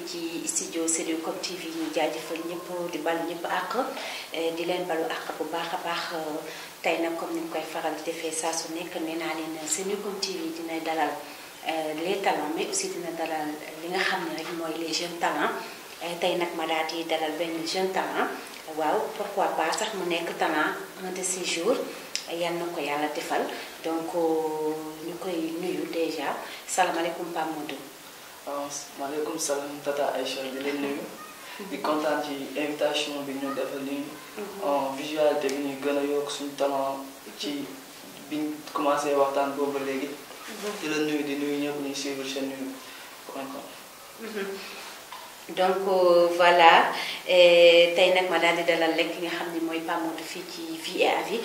ci studio Senucom TV ñu jaajëfal ñëpp di balu ñëpp àq di leen balu àq bu baax a baax tey nag comme ni ñu koy faral di defee saa su nekk nee naa leen Senucom TV dina dalal les talents mais aussi dina dalal li nga xam ne rek mooy les jeunes talents tey nag ma daal di dalal benn jeune talent waaw pourquoi pas sax mu nekk talent un de ces jours yal na ko yàlla defal donc ñu koy nuyu déjà salaamaaleykum Pape Modou. maaleykum salaam Tata Aïcha di leen nuyu. di kontaan ci invitation bi ñu defal nii. visualité bi ñuy gën a yokk suñu talent ci biñ commencé waxtaan boobu ba léegi. di la nuyu di nuyu ñëpp ñuy suivre chaîne yu donc voilà tey nag ma daal di dalal lekk ki nga xam ne mooy Pape Modou fii ci Vie et Avis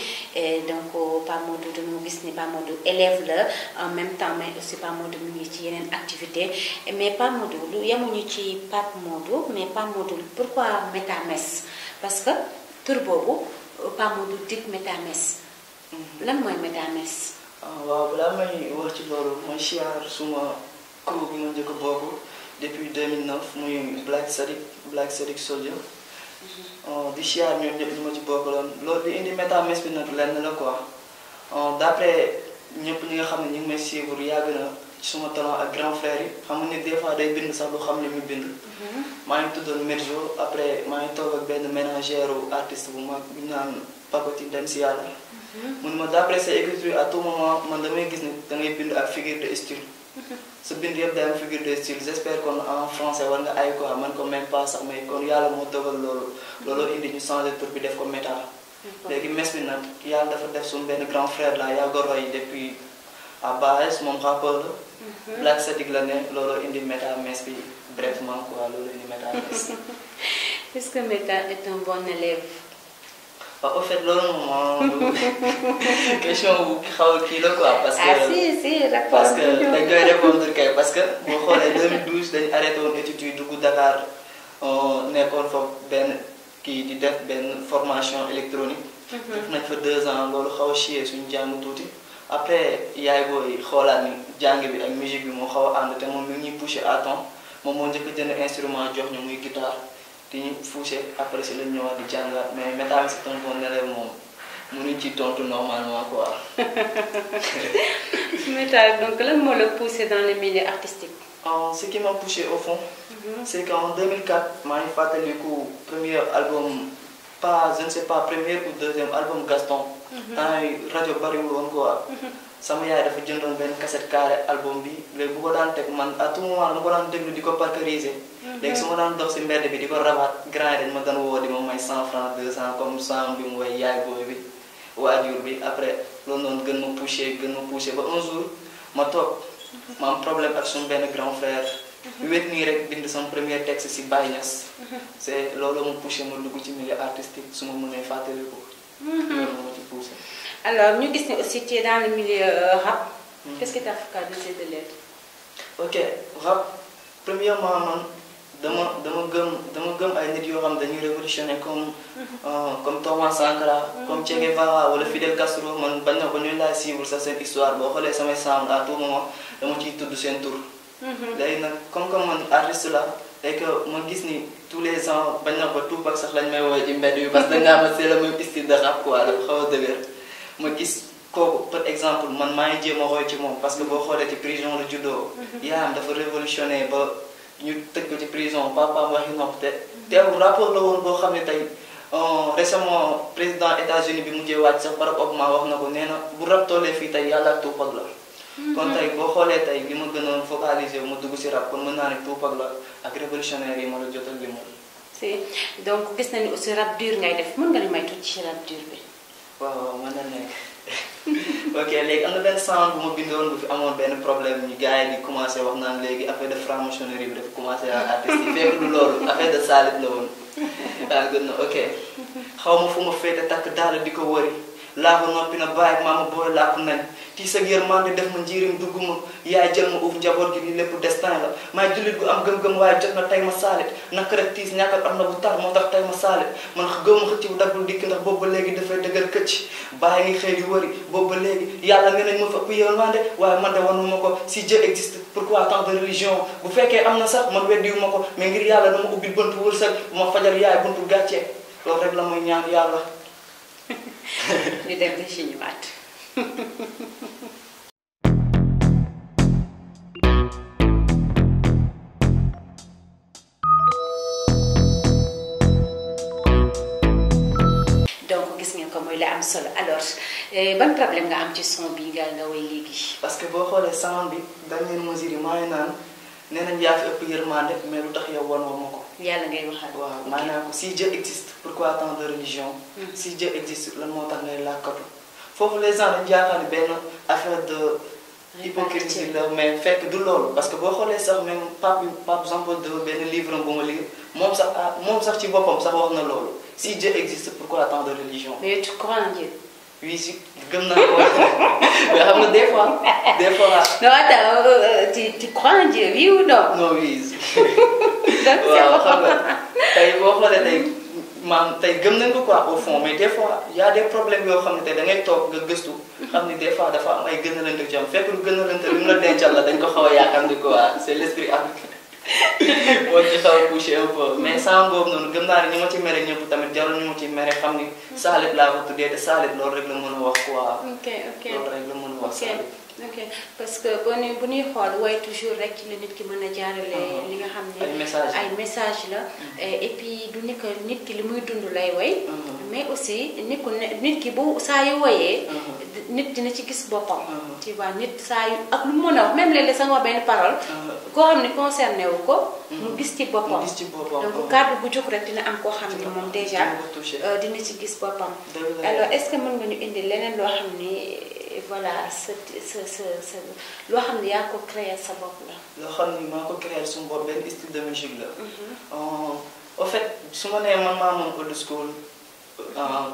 donc Pape Modou dañoo gis ni Pape Modou élève la en même temps mais aussi Pape Modou mu ngi ci yeneen activité mais Pape Modou lu yemuñu ci Pape Modou mais Pape Modou pourquoi Métamess parce que tur boobu Pape Modou dit Métamess lan mooy Métamess. waaw balaa may wax ci loolu mooy siyaar suma crew bi ma njëkk a bokk depuis 2009 muy Black Sadiq Soldier di siyaar ñoom ñëpp ñu ma ci bokkaloon loolu di indi Métamess bi nag lenn la quoi d'après ñëpp ñi nga xam ne ñu ngi may suivre yàgg na suma talent ak grand frère yi xam nga ni des fois day bind sax lu xam li muy bind. maa ngi tuddoon Merjo après maa ngi toog ak benn ménagère artiste bu mag bu ñu naan Pagoti dem si yàlla. mun ma d'après sa écriture à tout moment man damay gis ni da ngay bind ak figure de style. sa bind yëpp day am figure de style j'espère kon en français war nga ay quoi man ko même pas sax mais kon yàlla moo dogal loolu indi ñu changé tur bi def ko méta. léegi mes bi nag yàlla dafa def suñu benn grand frère la yaa ko roy depuis à base moom rappeur la. Black Sadiq la ne loolu indi Métamess bi brièvement quoi loolu indi Métamess. est-ce que Méta est un bon élève. waaw au fait loolu moom question bu xaw a kii la quoi. parce que si parce que dañ koy répondre kay parce que boo xoolee 2012 dañu arrêté woon études yi dugg Dakar nekkoon fa benn kii di def benn formation électronique. def nañ fa 2 ans loolu xaw a chier suñu jàng tuuti. après yaay booy xoolaat ni jàng bi ak musique bi moo xaw a ànd te moom mi ngi ñuy poussé à temps moom moo njëkk a jënd instrument jox ñu muy guitare. di ñu poussé après si lañ ñëwaat di jàngaat mais Métamess c'est un bon élève moom mënuñ ci tontu normalement quoi. Méta donc lan moo la poussé dans le milieu artistique. Ce qui m'a poussé au fond. c'est qu'en 2004 maa ngi fàttaliku premier album pas je ne sais pas premier ou deuxième album Gaston. temps yi rajo bariwul woon quoi. sama yaay dafa jëndoon benn cassette carré album bi léegi bu ko daan teg man à tout moment dama ko daan déglu di ko parceriser. léegi su ma daan dox si mbedd bi di ko rabaat grand yi dañ ma daan woo di ma may 100 francs 200 comme 100 bi mu woy yaay booy bi waajur bi après loolu noonu gën ma poussé ba un jour ma toog ma am problème ak suñu benn grand frère. wét nii rek bind sama premier texte si Baye Niass. c'est loolu ma poussé ma dugg ci milieu artistique su ma mënee fàttaliku. loolu moo ci poussé. alors ñu gis ne aussi tu es dans le milieu rap. qu'est-ce que tu as focalisé de l'être. ok rap premièrement man dama gëm ay nit yoo xam dañuy révolutionner comme Thomas Sankara. comme Che Guevara wala Fidel Castro man bañ na ba ñu laay suivre sax seen histoire boo xoolee samay sound à tout moment dama ciy tudd seen tur. léegi nag comme man artiste la et que ma gis ni tous les ans bañ na ba Tupac sax lañ may woowee ci mbedd yi parce que dangaa ma c'est le même style de rap quoi dafa xaw a dëgër. ma gis kooku par exemple man maa ngi jéem a roy ci moom parce que boo xoolee ci prison la juddoo. yaayam dafa révolutionné ba ñu tëj ko ci prison papaam waxi nopp te teewul rapport la woon boo xam ne tey récemment président États-Unis bi mujjee wàcc sax Barack Obama wax na ko nee na bu rap tollee fii tey yàlla ak Tupac la. kon tey boo xoolee tey li ma gën a focaliser wu ma dugg si rap kon mën naa ne Tupac la ak révolutionnaire yi ma la jotal li moom. si donc gis nañu aussi rap dur ngay def mën nga ni may tuuti ci rap dur bi. waaw mën na nekk ok léegi am na benn sound bu ma bindoon bu fi amoon benn problème ñu gars yi di commencé wax naan léegi affaire de franc-maçonnerie bi dafa commencé ak artistes yi fekk du loolu affaire de salit la woon. waaw gën na ok xaw ma fu ma féete takk daal di ko wëri laa ko noppi na bàyyi maa ma booy làkku nañ ti sa yërmande def ma njiirim dugg ma yaay jël ma uuf njaboot gi li lépp destin la maay jullit gu am gëm-gëm waaye jot na tey ma saalit naka rek tiis ñàkkat am na bu tar moo tax tey ma saalit man gëw ma xëcc bu daggul dikk ndax boobu ba léegi dafay dëgër këcc bàyyi ngi xëy di wëri boobu ba léegi yàlla nee nañ ma fa ëpp yërmande waaye man de wanuma ko si Dieu existe pourquoi tant de religion bu fekkee am na sax man weddiwuma ko mais ngir yàlla na ma ubbil buntu wërsëg bu ma fajal yaay buntu gàccee loolu rek la muy ñaan yàlla ñu dem di si ñëwaat. donc gis ngeen ko mooy la am solo alors ban problème nga am ci son bi nga woy léegi. parce que boo xoolee sound bi dernière mesure yi maa ngi naan nee nañ yaa fi ëpp yërmande mais lu tax yow wanoo ma ko. yàlla ngay waxal. waaw maanaam si Dieu existe pourquoi tant de religion. si Dieu existe lan moo tax ngay làkkatu foofu les gens dañu yaakaar ni benn affaire de hypocrisie la mais fekk du loolu parce que boo xoolee sax même Pape Jean-Paul II benn livre bu ma lire moom sax ci boppam sax wax na loolu si Dieu existe pourquoi tant de religion. mais tu crois en Dieu. oui si gëm naa ko mais xam nga des fois. non attends tu crois en Dieu oui ou non. non oui. waaw xam nga tey boo xoolee tey maam tey gëm nañ ko quoi au fond mais des fois y a des problèmes yoo xam ne tey da ngay toog nga gëstu xam ni des fois dafa am ay gënalante ci am fekk lu gënalante lu mu la dencal la dañ ko xaw a yaakaar ni quoi c'est l'esprit africain boo ci xaw a poussé un peu mais sans boobu noonu gëm naa ne ñi ma ci mere ñëpp tamit jarul ñu ma ci mere xam ni saalit laa ko tuddee te saalit loolu rek la mën a wax quoi. ok loolu rek la mën a wax saalit. ok parce que bu ñuy xool waaye toujours rek ci la nit ki mën a jaarale li nga xam ne ay message la et puis du nekk nit ki li muy dund lay woy mais aussi nit ki bu saa yu woyee nit dina ci gis boppam tu vois nit saa yu ak lu mu mën a wax même léeg-léeg sa nga wax benn parole koo xam ne concerné wu ko mu gis ci boppam donc kàddu bu jóg rek dina am koo xam ne moom déjà dina ci gis boppam alors est-ce que mën nga ñu indi leneen loo xam ni voilà loo xam ne yaa ko créer sa bopp la. loo xam ni maa ko créer suñu bopp benn style de musique la. au fait su ma nee man maa moom old school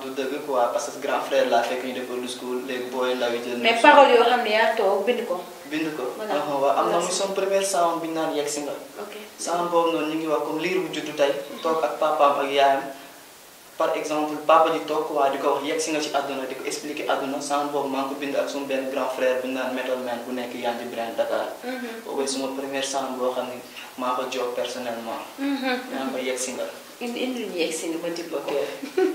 du dëgg quoi parce que grand frère laa fekk ñu def old school léegi booy ndaw yi jël. mais parole yoo xam ne yaa toog bind ko. bind ko waaw am na muy son première sound bi ñu naan yegg si nga. ok sound boobu noonu ñu ngi wax comme liir bu juddu tey. toog ak papaam ak yaayam. par exemple papa ji toog waa di ko wax yegg si nga ci àdduna di ko expliquer àdduna sound boobu maa ngi ko bind ak suma benn grand frère bu ñu naan Metal Man bu nekk Yanji Brain Dakar. boobu suma première sound boo xam ni maa ko jox personnellement. maa ngi ko yegg si nga. indi lu ñu yegg si nga ba di ko. ok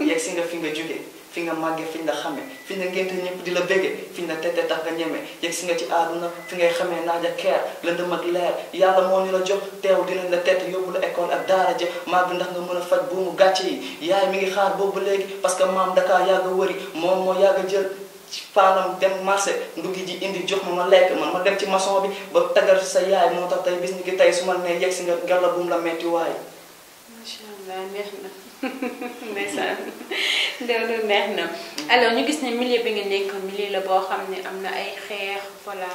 yegg si nga fi nga jógee fi nga màggee fi nga xamee fi nga ngénte ñëpp di la béggee fi nga tete tax nga ñeme yegg si nga ci àdduna fi ngay xamee naaj ak keer lëndëm ak leer yàlla moo ñu la jox teew dinañ la tete yóbbu la école ak daara ja màgg ndax nga mën a faj buumu gàcce yi yaay mi ngi xaar boobu léegi parce que maam Dakar yàgg a wëri moom moo yàgg a jël ci paanam dem marché nduggi ji indi jox ma lekk man ma dem ci maçon bi ba tagal sa yaay moo tax tey bis ni ki tey su ma nee yegg si nga gàlla bu mu la metti waay. macha allah neex na ndeysaan loolu neex na alors ñu gis ne milieu bi nga nekk milieu la boo xam ne am na ay xeex voilà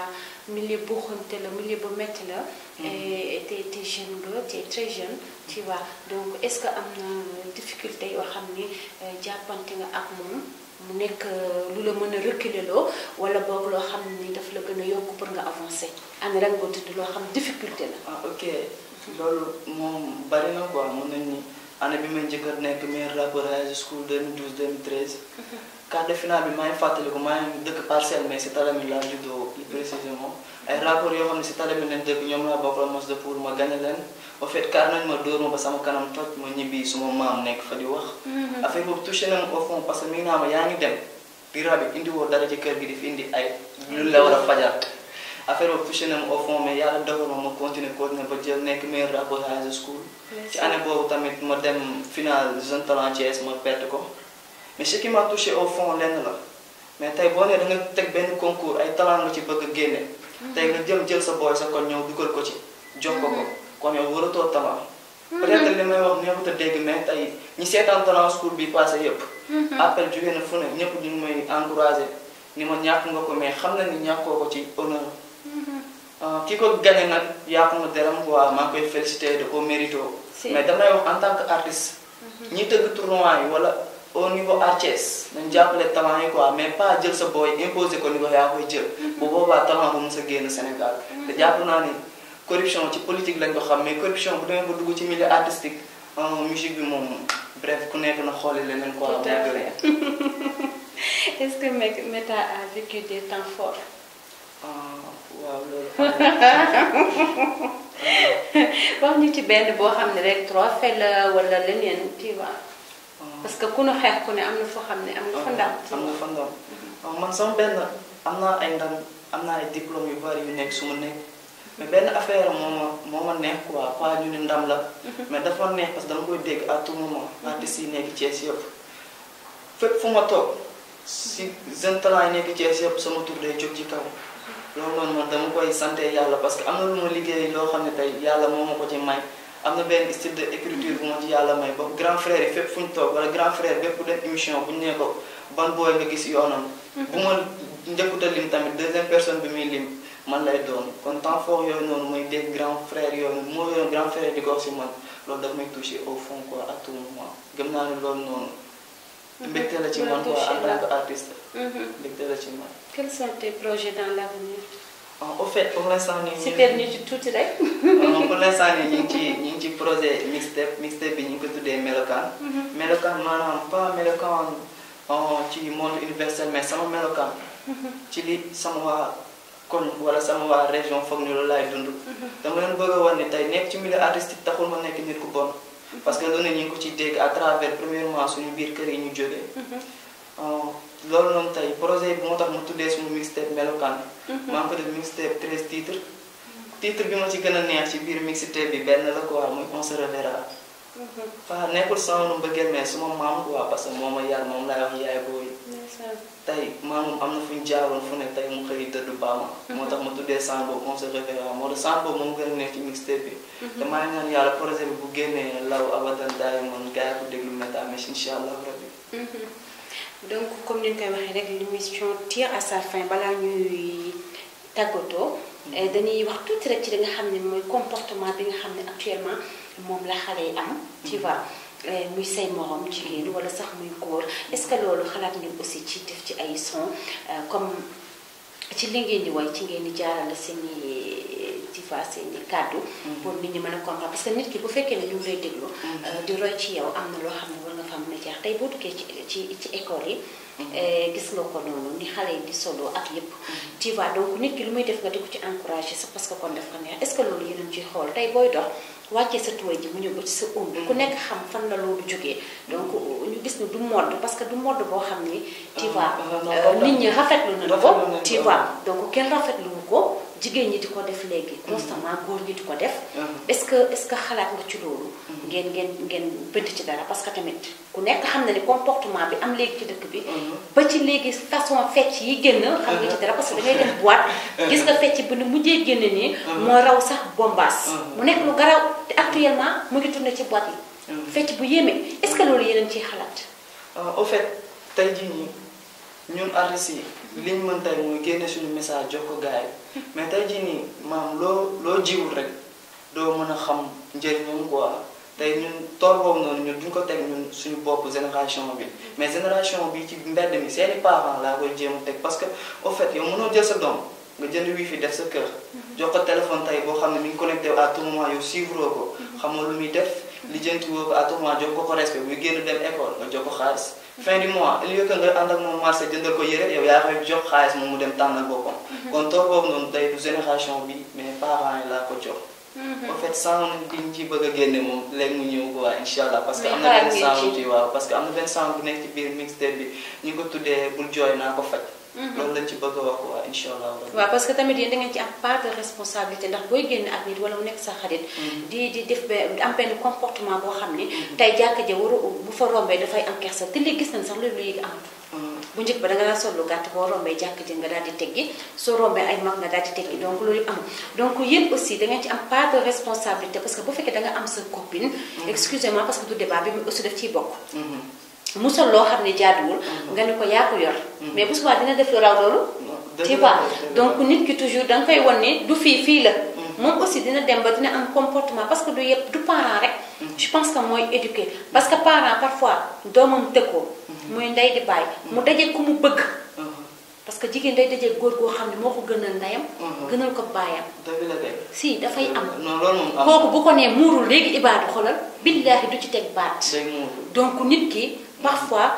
milieu bu xonte la milieu bu métti la. et t'es jeune nga t'es très jeune tu vois donc est-ce que am na difficulté yoo xam ni jàppante nga ak moom mu nekk lu la mën a reculer loo wala boog loo xam ni daf la gën a yokk pour nga avancer am na rek nga tudd loo xam difficulté la. ah ok loolu moom bari na quoi mën nañu ni année bi may njëkk a nekk meilleur rappeur high school 2012 2013. quart de finale bi maa ngi fàttaliku maa ngi dëkk Parcelles mais si Talamine laa juddoo plus précisément ay rappeurs yoo xam ne si Talamine lañ dëkk ñoom laa bokkal mos de pour ma gagné leen au fait car nañ ma dóor ma ba sama kanam toj ma ñibbi suma maam nekk fa di wax. affaire boobu touché na au fond parce que mi ngi naa ma yaa ngi dem di rabi indi woo dara ci kër gi di fi indi ay lu la war a fajaat. affaire boobu touché na au fond mais yàlla dogal ma continuer ba jël nekk meilleur rappeur high school. ci année boobu tamit ma dem final jeune talent Thiès ma perte ko. mais ce qui m'a touché au fond lenn la mais tey boo nee da nga teg benn concours ay talent nga ci bëgg a génne. tey nga jël sa boy sa kon ñëw dugal ko ci jox ko ko kon yow waratoo talent. peut-être li may wax neexut a dégg mais tey ñi seetaan talent school bi passé yëpp. appel jóge na fu ne ñëpp ñu ngi may encouragé ni ma ñàkk nga ko mais xam na ni ñàkkoo ko ci honneur. ki ko gagné nag yàqu ma deram quoi maa ngi koy félicité de au mérito. mais damay wax en tant que artiste. ñi tëgg tournoi yi wala au niveau artiste nañ jàppale talent yi quoi mais pas jël sa booy imposer ko ni ko yaa koy jël bu boobaa talent bu mën sa génn Sénégal te jàpp naa ni corruption ci politique lañ ko xam mais corruption bu demee ba dugg ci milieu artistique musique bi moom bref ku nekk na xooli leneen quoi. Tout à fait. Est-ce que Meta a vécu des temps forts? waaw loolu. wax ñu ci benn boo xam ne rek trophée la wala leneen tu vois. parce que ku ne xeex ku ne am na foo xam ne am nga fa ndam. am nga fa ndam man sama benn am naa ay ndam am naa ay diplôme yu bari yu nekk su ma nekk mais benn affaire moo ma neex quoi pas ñu ne ndam la. mais dafa neex parce que dama koy dégg à tout moment. artistes yi nekk Thiès yëpp fépp fu ma toog si jeune talent yi nekk Thiès yëpp sama tur day jóg ci kaw. loolu noonu man dama koy santé yàlla parce que am na lu ma liggéey loo xam ne tey yàlla moo ma ko ci may am na benn style de écriture bu ma ci yàlla may ba grand frère yi fépp fu ñu toog wala grand frère bépp dem émission bu ñu nee ko ban booy nga gis yoonam. bu ma njëkkut a lim tamit deuxième personne bi muy lim man lay doon kon temps fort yooyu noonu mooy dégg grand frère yooyu moo yoon grand frère di ko wax si man loolu daf may touché au fond quoi à tout moment gëm naa ne loolu noonu. mbégte la ci man quoi en tant qu'artiste. mbégte la ci man. Quels sont tes projets dans l'avenir? Au fait pour l'instant nii. super ñu ci tuuti rek. pour l'instant nii ñu ngi ci projet mixtape bi ñu ngi ko tuddee melokaan. melokaan maanaam pas melokaan ci monde universel mais sama melokaan. ci li sama waa koñ wala sama waa région foog ni loolu laay dund. dama leen bëgg a wax ne tey nekk ci milieu artistique taxul ma nekk nit ku bon. parce que lu ne ñu ngi ko ci dégg à travers premièrement suñu biir kër yi ñu jógee. loolu noonu tey projet bi moo tax ma tuddee suñu mixtape melokaan. maa ngi ko def mixtape 13 titres. titre bi ma ci gën a neex ci biir mixtape bi benn la quoi muy on se reverra. waaw nekkul sama mbëggeel mais suma maam quoi parce que moo ma yar moom laay wax yaay booy. tey maamam am na fu ñu jaaroon fu ne tey mu xëy dëddu baama. moo tax ma tuddee sang boobu on se reverra moo tax sang boobu moom gën a neex ci mixtape bi. te maa ngi ñaan yàlla projet bi bu génnee law abadan diamond gars yi ko déglu Meta mais incha allah rabbi. donc comme ni ñu koy waxee rek l'émission tire à sa fin balaa ñuy tàggatoo. dañuy wax tuuti rek ci li nga xam ne mooy comportement bi nga xam ne actuellement moom la xale yi am. tu vois muy say morom jigéen wala sax muy góor est-ce que loolu xalaat ngeen aussi ci def ci ay son comme ci li ngeen di woy ci ngeen di jaarale seeni tu vois seeni kàddu. pour nit ñi mën a comprendre parce que nit ki bu fekkee ne ñu ngi lay déglu. di roy ci yow am na loo xam ne war nga fa mën a jaar tey boo duggee ci école yi. gis nga ko noonu ni xale yi di solo ak yépp. tu vois donc nit ki lu muy def nga di ko ci encouragé sax parce que kon def ko neex est-ce que loolu yéen a ciy xool tey booy dox wàccee sa tuwaay ji mu ñëw ba ci sa omb ku nekk xam fan la loolu jógee donc ñu gis ne du mode parce que du mode boo xam ni. tu vois nit ñi rafetlu nañu ko. tu vois donc kenn rafetlu wu ko jigéen ñi di ko def léegi. constamment góor ñi di ko def. est-ce que xalaat nga ci loolu. ngeen bënt ci dara parce que tamit ku nekk xam na ni comportement bi am léegi ci dëkk bi. ba ci léegi façon fecc yi génn. xam nga ci dara parce que dangay dem boîte. gis nga fecc bu ne mujjee génn nii. moo raw sax bombaas. mu nekk lu garaw te actuellement mu ngi tourné ci boîte yi. fecc bu yéeme est-ce que loolu yéen a ngi ciy xalaat. au fait tey jii nii ñun artistes yi li ñu mën tey mooy génne suñu message jox ko gars yi mais tey jii nii maam loo jiwul rek doo mën a xam njëriñam quoi. tey ñun tool boobu noonu ñun duñ ko teg ñun suñu bopp génération bi mais génération bi ci mbedd mi seeni parents laa koy jéem a teg parce que au fait yow mënoo jël sa doom nga jënd wifi def sa kër jox ko téléphone tey boo xam ne mi ngi connecté à tout moment yow suivre ko xamoo lu muy def lijjanti woo ko à tout moment jox ko respect buy génn dem école nga jox ko xaalis fin du mois au lieu que nga ànd ak moom marché jëndal ko yére yow yaa koy jox xaalis moom mu dem tànnal boppam kon tool boobu noonu tey du génération bi mais parents yi laa ko jox en fait sound bi ñu ci bëgg a génne moom léegi mu ñëw ko waa incha allah parce que am na benn sound ci waaw parce que am na benn sound bu nekk ci biir mixtape bi ñu ko tuddee bul jooy naa ko faj loolu lañ ci bëgg a wax waa incha allah waaw parce que tamit yéen da ngeen ci am part de responsabilité ndax booy génn ak nit wala mu nekk sa xarit di def am benn comportement boo xam ni tey jàkka ja waru bu fa rombee dafay am kersa te léegi gis nañ sax loolu yéegi amatu bu njëkk ba da nga daan sol lu gàtt boo rombee jàkk ji nga daal di teggi soo rombee ay mag nga daal di teggi donc loolu yëpp amul donc yéen aussi da ngeen ci am part de responsabilité parce que bu fekkee da nga am sa copine excusez-moi parce que du débat bi aussi daf ciy bokk mu sol loo xam ne jaaduwul nga ne ko yaa ko yor mais bu subaa dina def lu raw loolu tu vois donc nit ki toujours da nga koy wan ni du fii la moom aussi dina dem ba dina am comportement parce que du yëpp du parent rek je pense que mooy éduquer parce que parent parfois doomam tëkkoo muy ndey di bàyyi. mu daje ku mu bëgg. parce que jigéen day daje góor goo xam ne moo ko gënal ndeyam. gënal ko baayam. dëgg la de. si dafay am. non loolu moom am kooku bu ko nee muurul léegi ibaadu xolal billaahi du ci teg baat. day muuru. donc nit ki parfois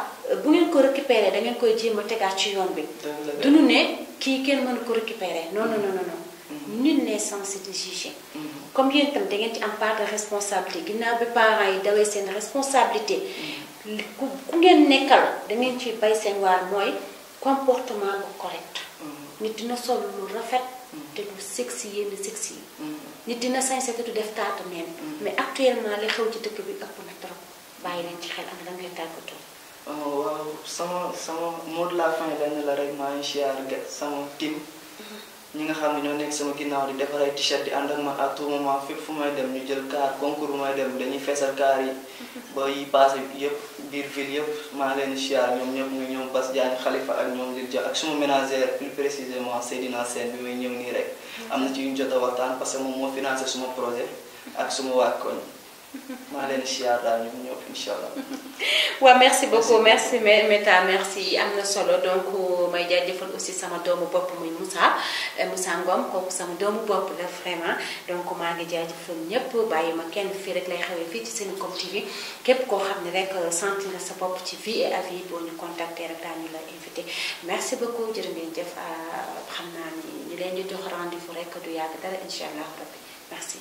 bu ngeen ko récupérer da ngeen koy jéem a tegaat ci yoon bi. dëgg la de. duñu ne kii kenn mënu ko récupérer non non non non. nul n'est censé de juger. comme yéen itam da ngeen ci am part de responsabilité ginnaaw bi parents yi dawee seen responsabilité. ku ngeen nekkal da ngeen ci bay seen waar mooy comportement bu correct. nit dina sol lu rafet. te du sexy yenn sexy yi. nit dina sañse te du def taatu neen. mais actuellement li xew ci dëkk bi ëpp na trop bàyyi leen ci xel am da ngay tàggatoo. waaw sama mot de la fin lenn la rek maa ngi siyaar sama team. ñi nga xam ne ñoo nekk sama ginnaaw di defar ay t-shirt di ànd ak man à tout moment fépp fu may dem ñu jël car concours bu may dem dañuy feesal car yi. ba yi passé yëpp biir ville yëpp maa leen siyaar ñoom ñëpp muy ñoom Bas Diagne Khalifa ak ñoom di ak suma ménagère plus précisément Seydina Sène bi may ñëw nii rek. am na ci yu ñu jot a waxtaan parce que moom moo financé suma projet ak suma waa koñ. maa leen siyaar daal ñoom ñëpp incha allah. waaw merci beaucoup merci Meta merci am na solo donc may jaajëfal aussi sama doomu bopp muy Moussa Ngom kooku sama doomu bopp la vraiment donc maa ngi jaajëfal ñëpp bàyyi ma kenn fii rek lay xewee fii ci Senucom TV képp koo xam ne rek sentir na sa bopp ci vie et avis boo ñu contacter rek daañu la invité merci beaucoup jërë ngeen jëf xam naa ni ñu leen di jox rendez-vous rek du yàgg dara incha allah rabbi merci.